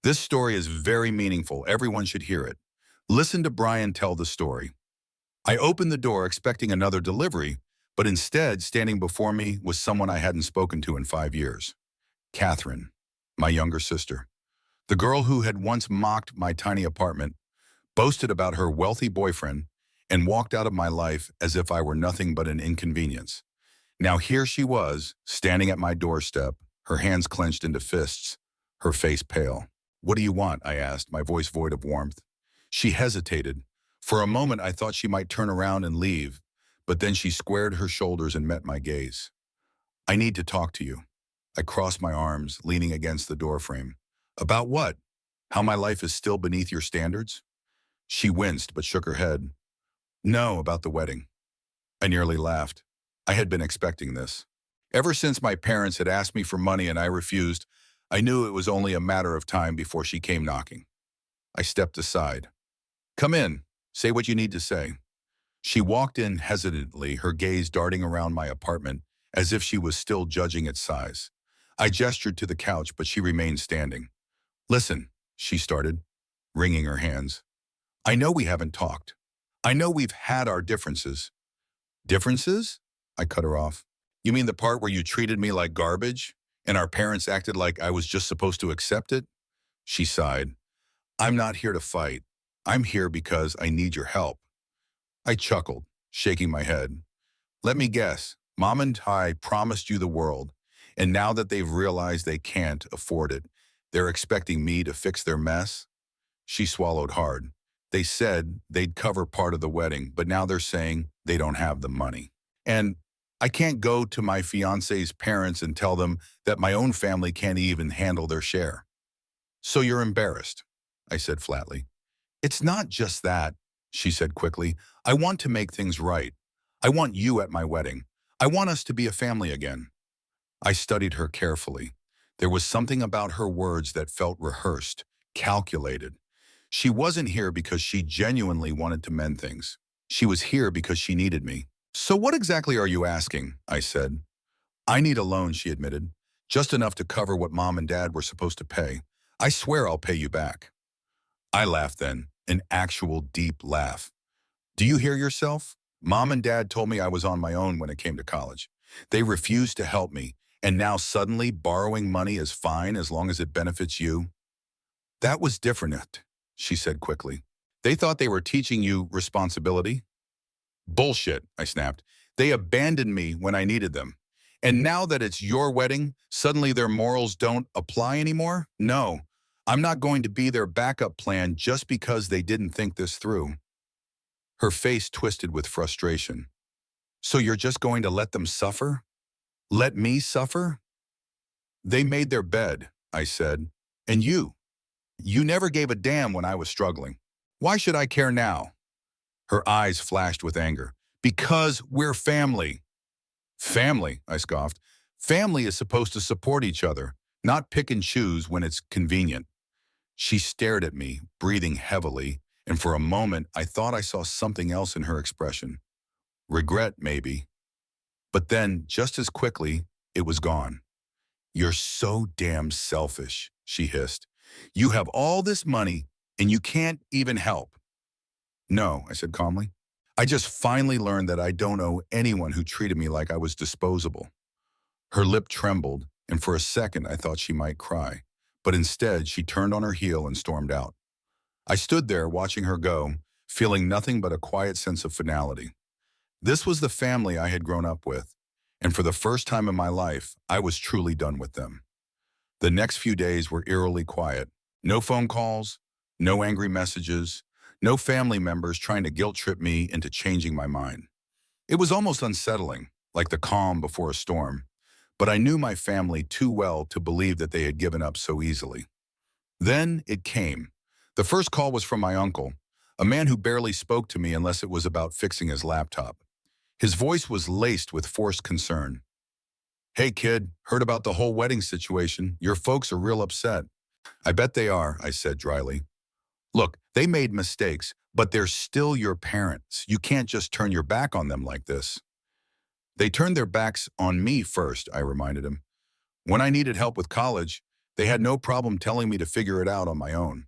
This story is very meaningful. Everyone should hear it. Listen to Brian tell the story. I opened the door expecting another delivery, but instead, standing before me was someone I hadn't spoken to in 5 years. Catherine, my younger sister. The girl who had once mocked my tiny apartment, boasted about her wealthy boyfriend, and walked out of my life as if I were nothing but an inconvenience. Now here she was, standing at my doorstep, her hands clenched into fists, her face pale. "What do you want?" I asked, my voice void of warmth. She hesitated. For a moment I thought she might turn around and leave, but then she squared her shoulders and met my gaze. "I need to talk to you." I crossed my arms, leaning against the doorframe. "About what? How my life is still beneath your standards?" She winced but shook her head. "No, about the wedding." I nearly laughed. I had been expecting this. Ever since my parents had asked me for money and I refused, I knew it was only a matter of time before she came knocking. I stepped aside. "Come in. Say what you need to say." She walked in hesitantly, her gaze darting around my apartment as if she was still judging its size. I gestured to the couch, but she remained standing. "Listen," she started, wringing her hands. "I know we haven't talked. I know we've had our differences." "Differences?" I cut her off. "You mean the part where you treated me like garbage, and our parents acted like I was just supposed to accept it?" She sighed. "I'm not here to fight. I'm here because I need your help." I chuckled, shaking my head. "Let me guess. Mom and I promised you the world, and now that they've realized they can't afford it, they're expecting me to fix their mess?" She swallowed hard. "They said they'd cover part of the wedding, but now they're saying they don't have the money. And I can't go to my fiance's parents and tell them that my own family can't even handle their share." "So you're embarrassed," I said flatly. "It's not just that," she said quickly. "I want to make things right. I want you at my wedding. I want us to be a family again." I studied her carefully. There was something about her words that felt rehearsed, calculated. She wasn't here because she genuinely wanted to mend things. She was here because she needed me. "So what exactly are you asking?" I said. "I need a loan," she admitted. "Just enough to cover what Mom and Dad were supposed to pay. I swear I'll pay you back." I laughed then, an actual deep laugh. "Do you hear yourself? Mom and Dad told me I was on my own when it came to college. They refused to help me, and now suddenly borrowing money is fine as long as it benefits you?" "That was different," she said quickly. "They thought they were teaching you responsibility." "Bullshit," I snapped. "They abandoned me when I needed them. And now that it's your wedding, suddenly their morals don't apply anymore? No, I'm not going to be their backup plan just because they didn't think this through." Her face twisted with frustration. "So you're just going to let them suffer? Let me suffer?" "They made their bed," I said. "And you never gave a damn when I was struggling. Why should I care now?" Her eyes flashed with anger. "Because we're family." "Family," I scoffed. "Family is supposed to support each other, not pick and choose when it's convenient." She stared at me, breathing heavily, and for a moment I thought I saw something else in her expression. Regret, maybe. But then, just as quickly, it was gone. "You're so damn selfish," she hissed. "You have all this money, and you can't even help." "No," I said calmly. "I just finally learned that I don't owe anyone who treated me like I was disposable." Her lip trembled, and for a second I thought she might cry. But instead, she turned on her heel and stormed out. I stood there watching her go, feeling nothing but a quiet sense of finality. This was the family I had grown up with, and for the first time in my life, I was truly done with them. The next few days were eerily quiet. No phone calls, no angry messages, no family members trying to guilt-trip me into changing my mind. It was almost unsettling, like the calm before a storm, but I knew my family too well to believe that they had given up so easily. Then it came. The first call was from my uncle, a man who barely spoke to me unless it was about fixing his laptop. His voice was laced with forced concern. "Hey kid, heard about the whole wedding situation. Your folks are real upset." "I bet they are," I said dryly. "Look, they made mistakes, but they're still your parents. You can't just turn your back on them like this." "They turned their backs on me first," I reminded him. "When I needed help with college, They had no problem telling me to figure it out on my own.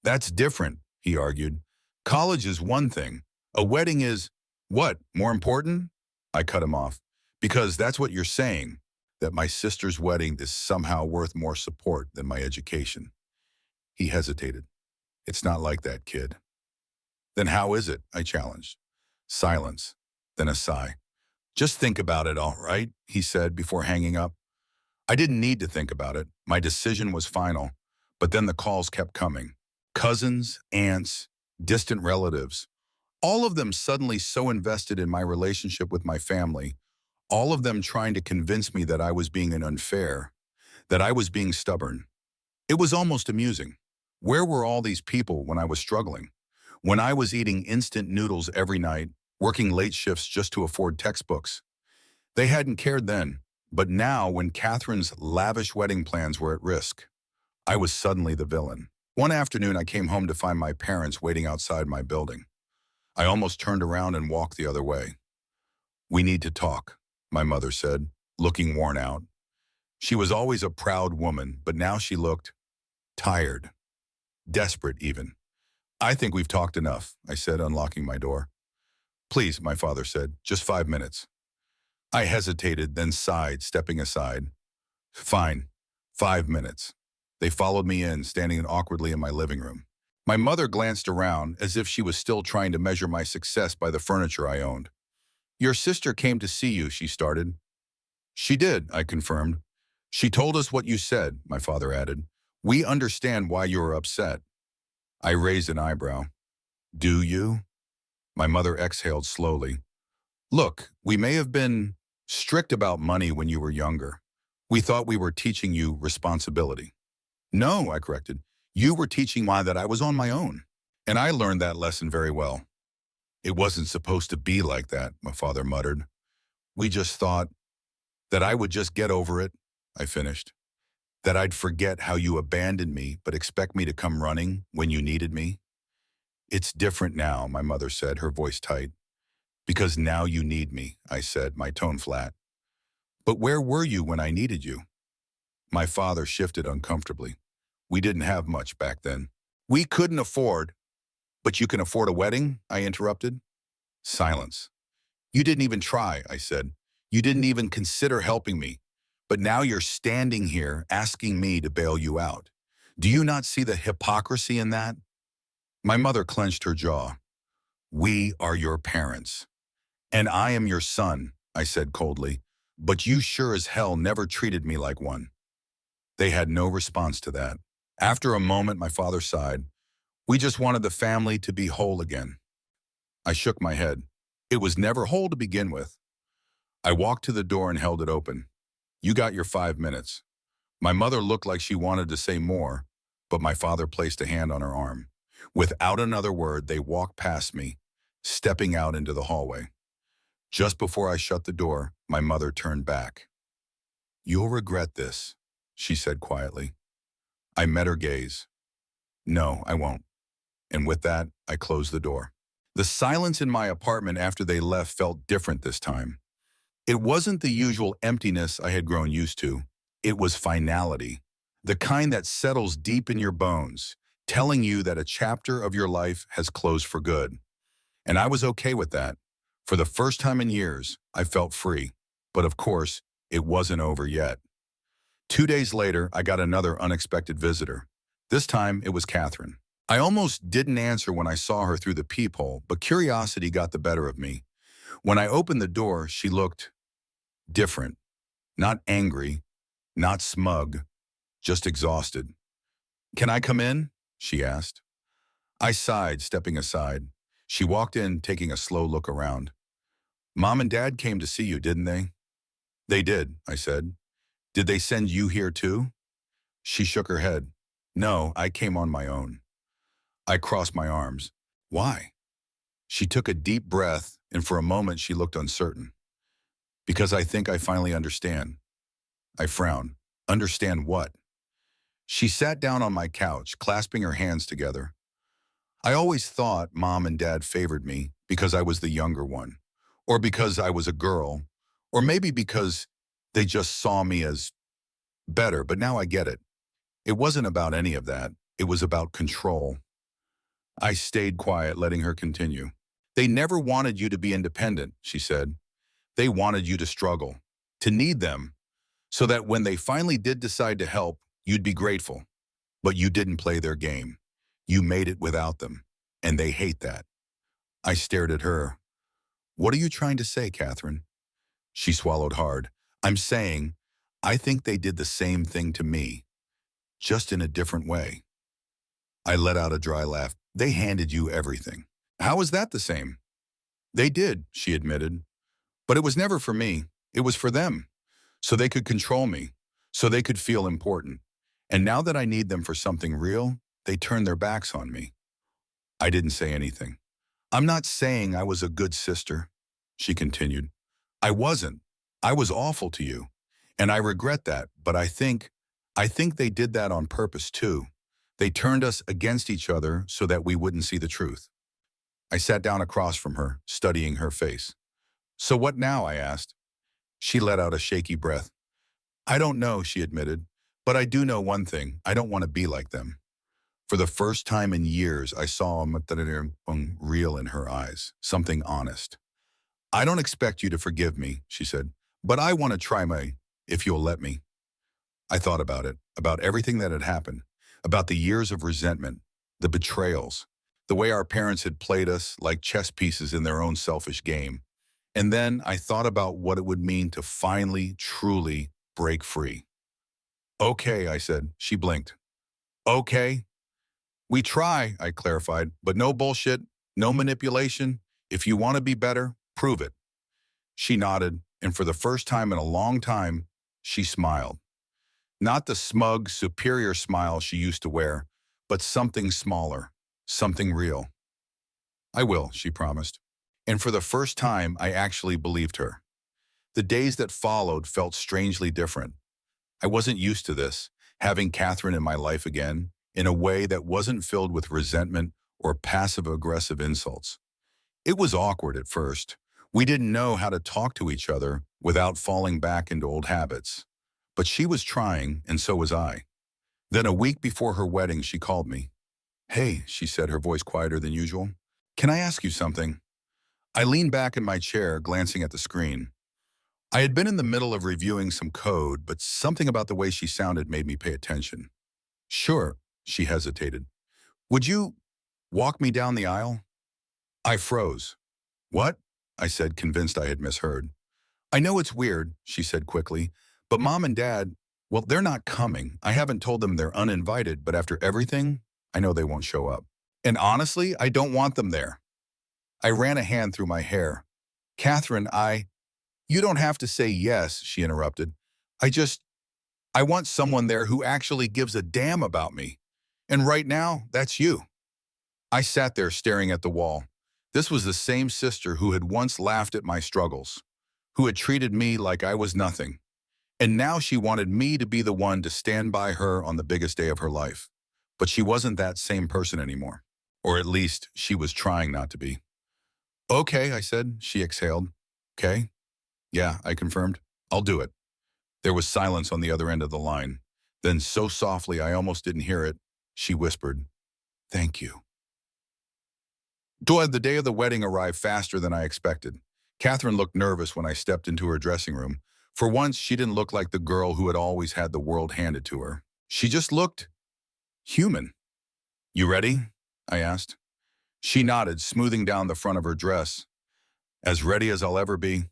That's different, he argued. College is one thing. A wedding is, what, more important? I cut him off. Because that's what you're saying, that my sister's wedding is somehow worth more support than my education. He hesitated. It's not like that, kid. Then how is it? I challenged. Silence, then a sigh. Just think about it, all right, he said before hanging up. I didn't need to think about it. My decision was final. But then the calls kept coming. Cousins, aunts, distant relatives, all of them suddenly so invested in my relationship with my family, all of them trying to convince me that I was being unfair, that I was being stubborn. It was almost amusing. Where were all these people when I was struggling? When I was eating instant noodles every night, working late shifts just to afford textbooks? They hadn't cared then, but now when Catherine's lavish wedding plans were at risk, I was suddenly the villain. One afternoon, I came home to find my parents waiting outside my building. I almost turned around and walked the other way. We need to talk, my mother said, looking worn out. She was always a proud woman, but now she looked tired, desperate even. I think we've talked enough, I said, unlocking my door. Please, my father said, just 5 minutes. I hesitated, then sighed, stepping aside. Fine, 5 minutes. They followed me in, standing awkwardly in my living room. My mother glanced around as if she was still trying to measure my success by the furniture I owned. Your sister came to see you, she started. She did, I confirmed. She told us what you said, my father added. We understand why you are upset. I raised an eyebrow. Do you? My mother exhaled slowly. Look, we may have been strict about money when you were younger. We thought we were teaching you responsibility. No, I corrected. You were teaching me that I was on my own. And I learned that lesson very well. It wasn't supposed to be like that, my father muttered. We just thought that I would just get over it, I finished. That I'd forget how you abandoned me but expect me to come running when you needed me. It's different now, my mother said, her voice tight. Because now you need me, I said, my tone flat. But where were you when I needed you? My father shifted uncomfortably. We didn't have much back then. We couldn't afford. But you can afford a wedding? I interrupted. Silence. You didn't even try, I said. You didn't even consider helping me. But now you're standing here asking me to bail you out. Do you not see the hypocrisy in that? My mother clenched her jaw. We are your parents. And I am your son, I said coldly. But you sure as hell never treated me like one. They had no response to that. After a moment, my father sighed. We just wanted the family to be whole again. I shook my head. It was never whole to begin with. I walked to the door and held it open. You got your 5 minutes. My mother looked like she wanted to say more, but my father placed a hand on her arm. Without another word, they walked past me, stepping out into the hallway. Just before I shut the door, my mother turned back. You'll regret this, she said quietly. I met her gaze. No, I won't. And with that, I closed the door. The silence in my apartment after they left felt different this time. It wasn't the usual emptiness I had grown used to. It was finality, the kind that settles deep in your bones, telling you that a chapter of your life has closed for good. And I was okay with that. For the first time in years, I felt free. But of course, it wasn't over yet. 2 days later, I got another unexpected visitor. This time, it was Catherine. I almost didn't answer when I saw her through the peephole, but curiosity got the better of me. When I opened the door, she looked different. Not angry, not smug, just exhausted. Can I come in? She asked. I sighed, stepping aside. She walked in, taking a slow look around. Mom and Dad came to see you, didn't they? They did, I said. Did they send you here too? She shook her head. No, I came on my own. I crossed my arms. Why? She took a deep breath, and for a moment she looked uncertain. Because I think I finally understand. I frowned. Understand what? She sat down on my couch, clasping her hands together. I always thought Mom and Dad favored me because I was the younger one, or because I was a girl, or maybe because they just saw me as Better, but now I get it. It wasn't about any of that. It was about control. I stayed quiet, letting her continue. They never wanted you to be independent, she said. They wanted you to struggle, to need them, so that when they finally did decide to help, you'd be grateful. But you didn't play their game. You made it without them, and they hate that. I stared at her. What are you trying to say, Catherine? She swallowed hard. I'm saying, I think they did the same thing to me, just in a different way. I let out a dry laugh. They handed you everything. How is that the same? They did, she admitted. But it was never for me. It was for them. So they could control me. So they could feel important. And now that I need them for something real, they turn their backs on me. I didn't say anything. I'm not saying I was a good sister, she continued. I wasn't. I was awful to you. And I regret that, but I think they did that on purpose too. They turned us against each other so that we wouldn't see the truth. I sat down across from her, studying her face. So what now? I asked. She let out a shaky breath. I don't know, she admitted, but I do know one thing. I don't want to be like them. For the first time in years, I saw something real in her eyes, something honest. I don't expect you to forgive me, she said, but I want to try if you'll let me. I thought about it, about everything that had happened, about the years of resentment, the betrayals, the way our parents had played us like chess pieces in their own selfish game. And then I thought about what it would mean to finally, truly break free. Okay, I said. She blinked. Okay. We try, I clarified, but no bullshit, no manipulation. If you want to be better, prove it. She nodded, and for the first time in a long time, she smiled. Not the smug, superior smile she used to wear, but something smaller, something real. I will, she promised. And for the first time, I actually believed her. The days that followed felt strangely different. I wasn't used to this, having Catherine in my life again, in a way that wasn't filled with resentment or passive-aggressive insults. It was awkward at first. We didn't know how to talk to each other without falling back into old habits. But she was trying, and so was I. Then a week before her wedding, she called me. Hey, she said, her voice quieter than usual. Can I ask you something? I leaned back in my chair, glancing at the screen. I had been in the middle of reviewing some code, but something about the way she sounded made me pay attention. Sure, she hesitated. Would you walk me down the aisle? I froze. What? I said, convinced I had misheard. I know it's weird, she said quickly, but Mom and Dad, well, they're not coming. I haven't told them they're uninvited, but after everything, I know they won't show up. And honestly, I don't want them there. I ran a hand through my hair. Catherine, you don't have to say yes, she interrupted. I want someone there who actually gives a damn about me. And right now, that's you. I sat there staring at the wall. This was the same sister who had once laughed at my struggles, who had treated me like I was nothing. And now she wanted me to be the one to stand by her on the biggest day of her life. But she wasn't that same person anymore. Or at least, she was trying not to be. Okay, I said. She exhaled. Okay. Yeah, I confirmed. I'll do it. There was silence on the other end of the line. Then so softly I almost didn't hear it, she whispered, Thank you. The day of the wedding arrived faster than I expected. Catherine looked nervous when I stepped into her dressing room. For once, she didn't look like the girl who had always had the world handed to her. She just looked human. You ready? I asked. She nodded, smoothing down the front of her dress. As ready as I'll ever be.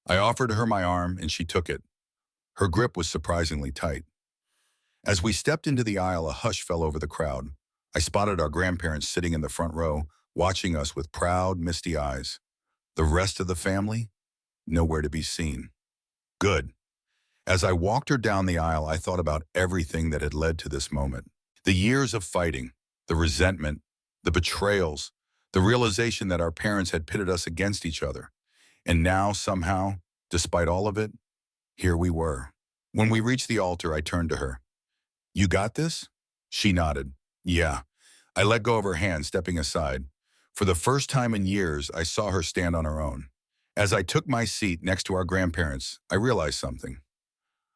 I offered her my arm, and she took it. Her grip was surprisingly tight. As we stepped into the aisle, a hush fell over the crowd. I spotted our grandparents sitting in the front row, watching us with proud, misty eyes. The rest of the family? Nowhere to be seen. Good. As I walked her down the aisle, I thought about everything that had led to this moment. The years of fighting, the resentment, the betrayals, the realization that our parents had pitted us against each other. And now, somehow, despite all of it, here we were. When we reached the altar, I turned to her. You got this? She nodded. Yeah. I let go of her hand, stepping aside. For the first time in years, I saw her stand on her own. As I took my seat next to our grandparents, I realized something.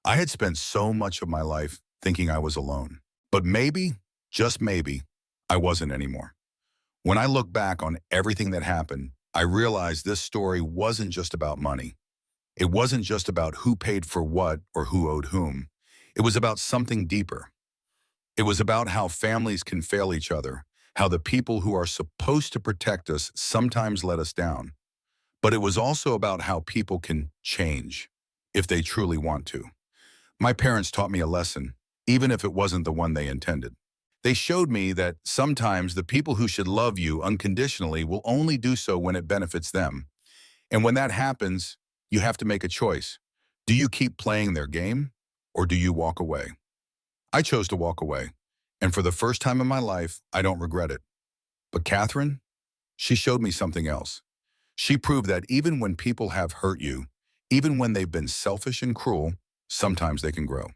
I had spent so much of my life thinking I was alone. But maybe, just maybe, I wasn't anymore. When I look back on everything that happened, I realized this story wasn't just about money. It wasn't just about who paid for what or who owed whom. It was about something deeper. It was about how families can fail each other, how the people who are supposed to protect us sometimes let us down. But it was also about how people can change if they truly want to. My parents taught me a lesson, even if it wasn't the one they intended. They showed me that sometimes the people who should love you unconditionally will only do so when it benefits them. And when that happens, you have to make a choice. Do you keep playing their game, or do you walk away? I chose to walk away. And for the first time in my life, I don't regret it. But Catherine, she showed me something else. She proved that even when people have hurt you, even when they've been selfish and cruel, sometimes they can grow.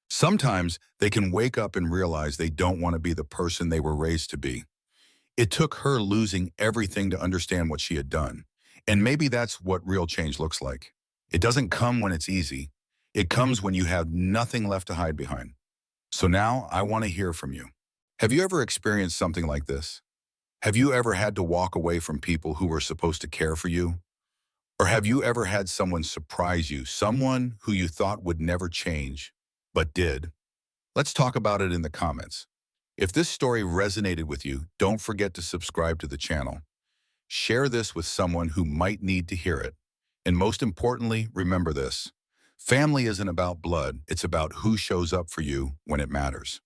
Sometimes they can wake up and realize they don't want to be the person they were raised to be. It took her losing everything to understand what she had done. And maybe that's what real change looks like. It doesn't come when it's easy. It comes when you have nothing left to hide behind. So now I want to hear from you. Have you ever experienced something like this? Have you ever had to walk away from people who were supposed to care for you? Or have you ever had someone surprise you, someone who you thought would never change, but did? Let's talk about it in the comments. If this story resonated with you, don't forget to subscribe to the channel. Share this with someone who might need to hear it. And most importantly, remember this. Family isn't about blood, it's about who shows up for you when it matters.